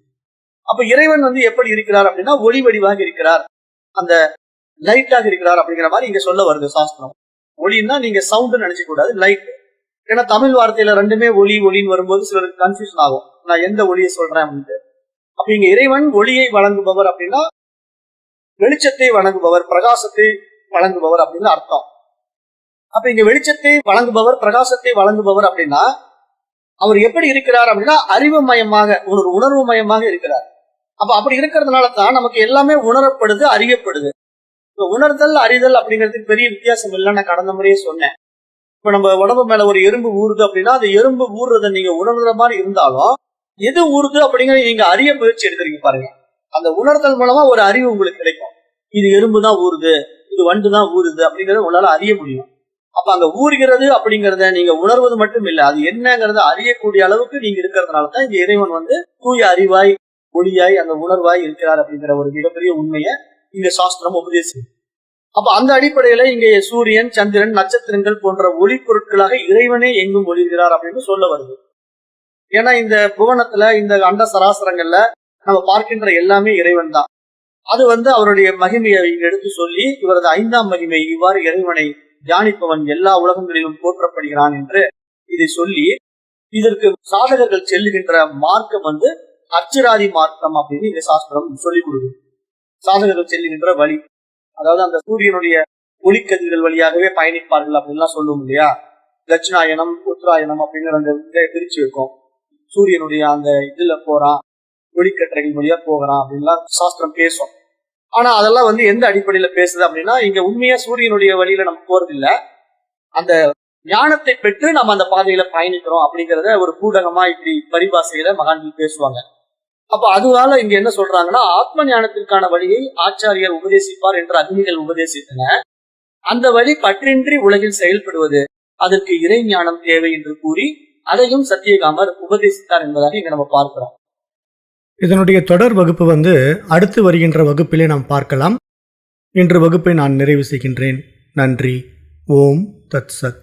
அப்ப இறைவன் எப்படி இருக்கிறார் அப்படின்னா, ஒளி வடிவாக இருக்கிறார், அந்த லைட்டாக இருக்கிறார் அப்படிங்கிற மாதிரி இங்க சொல்ல வருது சாஸ்திரம். ஒளின்னா நீங்க சவுண்ட் நினைச்ச கூடாது, லைட். ஏன்னா தமிழ் வார்த்தையில ரெண்டுமே ஒளி ஒளின்னு வரும்போது சிலருக்கு கன்ஃபியூஷன் ஆகும், நான் எந்த ஒளியை சொல்றேன் அப்படின்ட்டு. அப்ப இங்க இறைவன் ஒளியை வழங்குபவர் அப்படின்னா வெளிச்சத்தை வழங்குபவர், பிரகாசத்தை வழங்குபவர் அப்படின்னு அர்த்தம். அப்ப இங்க வெளிச்சத்தை வழங்குபவர், பிரகாசத்தை வழங்குபவர் அப்படின்னா அவர் எப்படி இருக்கிறார் அப்படின்னா அறிவுமயமாக, ஒரு உணர்வு மயமாக இருக்கிறார். அப்ப அப்படி இருக்கிறதுனால தான் நமக்கு எல்லாமே உணரப்படுது, அறியப்படுது. இப்ப உணர்தல் அறிதல் அப்படிங்கிறதுக்கு பெரிய வித்தியாசம் இல்லை. நான் கடந்த முறையே சொன்னேன். இப்ப நம்ம உடம்பு மேல ஒரு எறும்பு ஊறுது அப்படின்னா அந்த எறும்பு ஊறுறதை நீங்க உணர்ற மாதிரி இருந்தாலும் எது ஊறுது அப்படிங்கறத நீங்க அறிய முயற்சி எடுக்கிறீங்க பாருங்க. அந்த உணர்தல் மூலமா ஒரு அறிவு உங்களுக்கு கிடைக்கும். இது எறும்பு தான் ஊறுது, இது வண்டு தான் ஊறுது அப்படிங்கறத உங்களால அறிய முடியும். அப்ப அங்க ஊறுகிறது அப்படிங்கறத நீங்க உணர்வது மட்டும் இல்ல, அது என்னங்கறத அறியக்கூடிய அளவுக்கு நீங்க இருக்கிறதுனாலதான் இந்த இறைவன் வந்து தூய அறிவாய், ஒளியாய், அந்த உணர்வாய் இருக்கிறார் அப்படிங்கிற ஒரு மிகப்பெரிய உண்மையை இங்க சாஸ்திரம் உபதேசிக்கும். அப்ப அந்த அடிப்படையில இங்க சூரியன், சந்திரன், நட்சத்திரங்கள் போன்ற ஒளி பொருட்களாக இறைவனே எங்கும் ஒளிர்கிறார் அப்படின்னு சொல்ல வருது. ஏன்னா இந்த புவனத்துல, இந்த அண்ட சராசரங்கள்ல நம்ம பார்க்கின்ற எல்லாமே இறைவன் தான். அது வந்து அவருடைய மகிமையை எடுத்து சொல்லி, இவரது 5ஆம் மகிமை, இவ்வாறு இறைவனை தியானிப்பவன் எல்லா உலகங்களிலும் போற்றப்படுகிறான் என்று இதை சொல்லி, இதற்கு சாதகர்கள் செல்லுகின்ற மார்க்கம் வந்து அர்ச்சராதி மார்க்கம் அப்படின்னு இந்த சாஸ்திரம் சொல்லிக் கொடுக்குது. சாதகர்கள் செல்லுகின்ற வழி, அதாவது அந்த சூரியனுடைய ஒளிக்கதிர்கள் வழியாகவே பயணிப்பார்கள் அப்படின்லாம் சொல்லுவோம் இல்லையா. தட்சிணாயனம், உத்தராயணம் அப்படிங்கிற அந்த பிரிச்சு வைக்கும். சூரியனுடைய அந்த இதுல போறான், ஒளிக்கற்றைகள் வழியா போகிறான் அப்படின்லாம் சாஸ்திரம் பேசும். ஆனா அதெல்லாம் வந்து எந்த அடிப்படையில பேசுது அப்படின்னா, இங்க உண்மையா சூரியனுடைய வழியில நம்ம போறது இல்ல, அந்த ஞானத்தை பெற்று நம்ம அந்த பாதையில பயணிக்கிறோம் அப்படிங்கிறத ஒரு பூடகமா இப்படி பரிபாசையில மகான்கள் பேசுவாங்க. அப்ப அதுவால இங்க என்ன சொல்றாங்கன்னா, ஆத்ம ஞானத்திற்கான வழியை ஆச்சாரியர் உபதேசிப்பார் என்று அக்னிகள் உபதேசித்தன. அந்த வழி பற்றின்றி உலகில் செயல்படுவது, அதற்கு இறை ஞானம் தேவை என்று கூறி அதையும் சத்தியகாமர் உபதேசித்தார் என்பதாக இங்க நம்ம பார்க்கிறோம். இதனுடைய தொடர் வகுப்பு வந்து அடுத்து வருகின்ற வகுப்பிலே நாம் பார்க்கலாம். இன்று வகுப்பை நான் நிறைவு செய்கின்றேன். நன்றி. ஓம் தத் சத்.